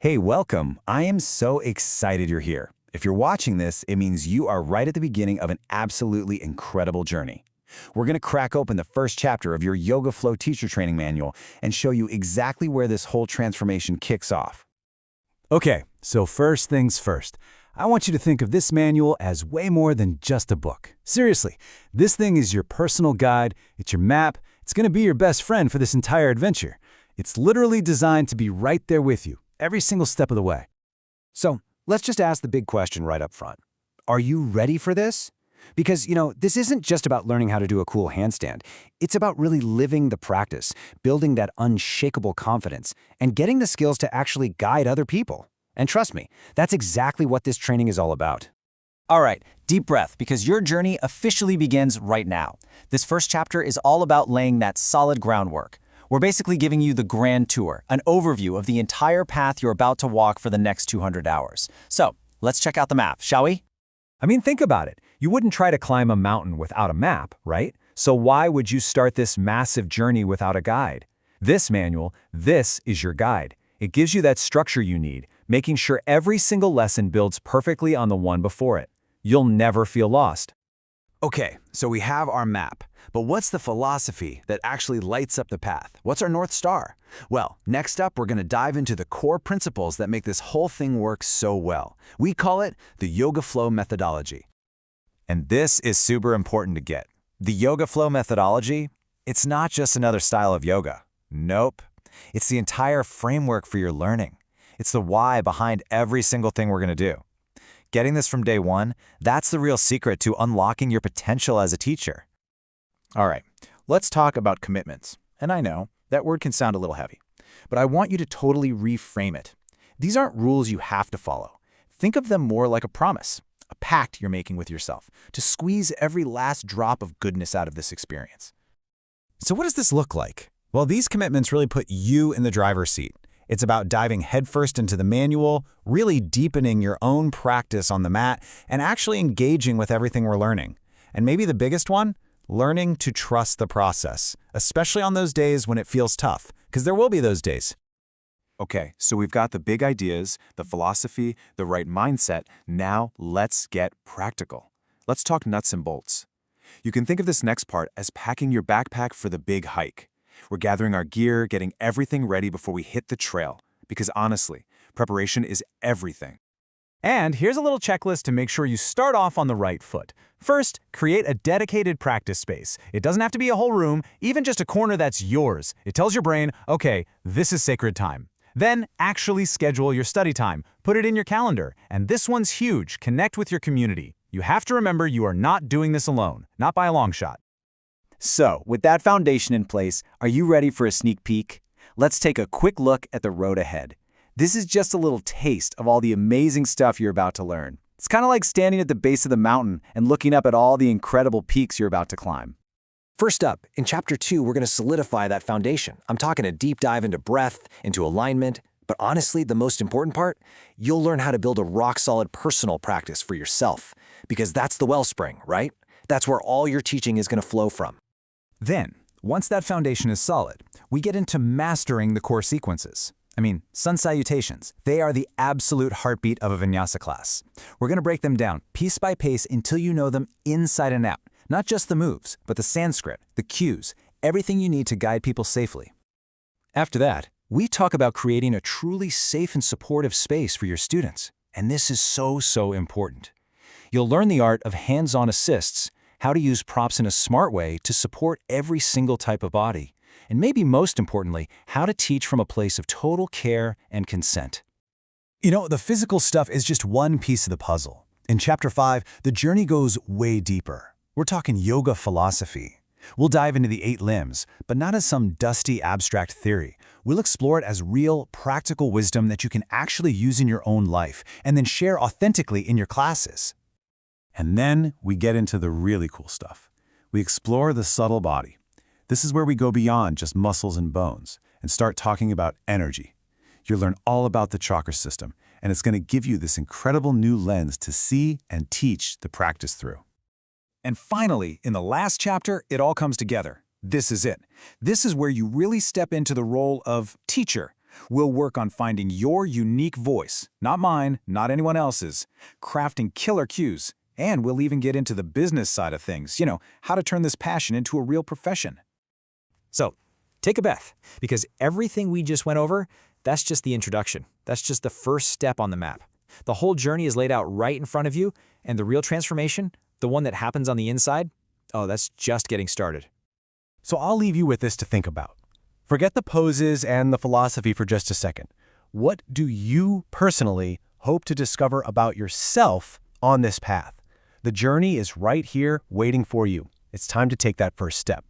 Hey, welcome. I am so excited you're here. If you're watching this, it means you are right at the beginning of an absolutely incredible journey. We're going to crack open the first chapter of your YogaFlow Teacher Training Manual and show you exactly where this whole transformation kicks off. Okay, so first things first. I want you to think of this manual as way more than just a book. Seriously, this thing is your personal guide, it's your map, it's going to be your best friend for this entire adventure. It's literally designed to be right there with you, every single step of the way. So let's just ask the big question right up front. Are you ready for this? Because, this isn't just about learning how to do a cool handstand. It's about really living the practice, building that unshakable confidence, and getting the skills to actually guide other people. And trust me, that's exactly what this training is all about. All right, deep breath, because your journey officially begins right now. This first chapter is all about laying that solid groundwork. We're basically giving you the grand tour, an overview of the entire path you're about to walk for the next 200 hours. So, let's check out the map, shall we? I mean, think about it. You wouldn't try to climb a mountain without a map, right? So why would you start this massive journey without a guide? This manual, this is your guide. It gives you that structure you need, making sure every single lesson builds perfectly on the one before it. You'll never feel lost. Okay, so we have our map. But what's the philosophy that actually lights up the path? What's our North Star? Well, next up, we're going to dive into the core principles that make this whole thing work so well. We call it the YogaFlow methodology. And this is super important to get. The YogaFlow methodology, it's not just another style of yoga. Nope. It's the entire framework for your learning. It's the why behind every single thing we're going to do. Getting this from day one, that's the real secret to unlocking your potential as a teacher. All right, let's talk about commitments. And I know that word can sound a little heavy, but I want you to totally reframe it. These aren't rules you have to follow. Think of them more like a promise, a pact you're making with yourself to squeeze every last drop of goodness out of this experience. So what does this look like? Well, these commitments really put you in the driver's seat. It's about diving headfirst into the manual, really deepening your own practice on the mat, and actually engaging with everything we're learning. And maybe the biggest one? Learning to trust the process, especially on those days when it feels tough, because there will be those days. Okay, so we've got the big ideas, the philosophy, the right mindset. Now let's get practical. Let's talk nuts and bolts. You can think of this next part as packing your backpack for the big hike. We're gathering our gear, getting everything ready before we hit the trail, because honestly, preparation is everything. And here's a little checklist to make sure you start off on the right foot. First, create a dedicated practice space. It doesn't have to be a whole room, even just a corner that's yours. It tells your brain, okay, this is sacred time. Then, actually schedule your study time. Put it in your calendar. And this one's huge. Connect with your community. You have to remember you are not doing this alone, not by a long shot. So, with that foundation in place, are you ready for a sneak peek? Let's take a quick look at the road ahead. This is just a little taste of all the amazing stuff you're about to learn. It's kind of like standing at the base of the mountain and looking up at all the incredible peaks you're about to climb. First up, in Chapter 2, we're going to solidify that foundation. I'm talking a deep dive into breath, into alignment, but honestly, the most important part, you'll learn how to build a rock-solid personal practice for yourself, because that's the wellspring, right? That's where all your teaching is going to flow from. Then, once that foundation is solid, we get into mastering the core sequences. Sun salutations. They are the absolute heartbeat of a vinyasa class. We're going to break them down piece by piece until you know them inside and out. Not just the moves, but the Sanskrit, the cues, everything you need to guide people safely. After that, we talk about creating a truly safe and supportive space for your students. And this is so important. You'll learn the art of hands-on assists, how to use props in a smart way to support every single type of body. And maybe most importantly, how to teach from a place of total care and consent. The physical stuff is just one piece of the puzzle. In Chapter 5, the journey goes way deeper. We're talking yoga philosophy. We'll dive into the 8 limbs, but not as some dusty abstract theory. We'll explore it as real, practical wisdom that you can actually use in your own life and then share authentically in your classes. And then we get into the really cool stuff. We explore the subtle body. This is where we go beyond just muscles and bones and start talking about energy. You'll learn all about the chakra system, and it's going to give you this incredible new lens to see and teach the practice through. And finally, in the last chapter, it all comes together. This is it. This is where you really step into the role of teacher, We'll work on finding your unique voice, not mine, not anyone else's, crafting killer cues, and we'll even get into the business side of things, how to turn this passion into a real profession. So, take a breath, because everything we just went over, that's just the introduction. That's just the first step on the map. The whole journey is laid out right in front of you, and the real transformation, the one that happens on the inside, oh, that's just getting started. So I'll leave you with this to think about. Forget the poses and the philosophy for just a second. What do you personally hope to discover about yourself on this path? The journey is right here waiting for you. It's time to take that first step.